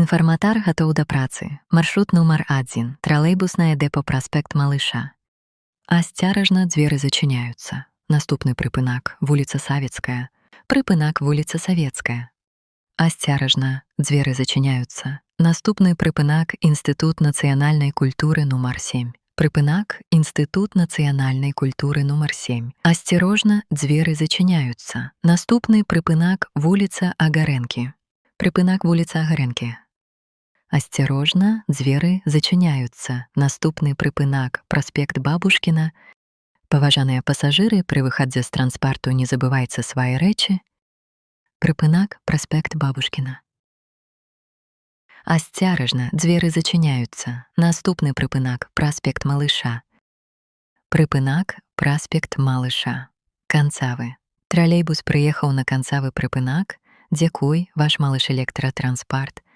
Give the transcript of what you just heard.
Інфарматар гатоў да працы. Маршрут нумар 1. Тралейбусная ідзе па праспект Малыша. Асцяражна, дзверы зачыняюцца. Наступны прыпынак — вуліца Савецкая. Прыпынак — вуліца Савецкая. Асцяражна, дзверы зачыняюцца. Наступны прыпынак — Інстытут нацыянальнай культуры нумар 7. Прыпынак — Інстытут нацыянальнай культуры нумар 7. Асцярожна, дзверы зачыняюцца. Наступны прыпынак — вуліца Агарэнкі. Прыпынак — вуліца Агарэнкі. Асцярожна, дзверы зачыняюцца. Наступны прыпынак — праспект Бабушкіна. Паважаныя пасажыры, пры выхадзе з транспарту не забывайце свае рэчы. Прыпынак — праспект Бабушкіна. Асцяражна, дзверы зачыняюцца. Наступны прыпынак — праспект Малыша. Прыпынак — праспект Малыша. Канцавы. Тралейбус прыехаў на канцавы прыпынак. Дзякуй, ваш Малыш электратранспарт.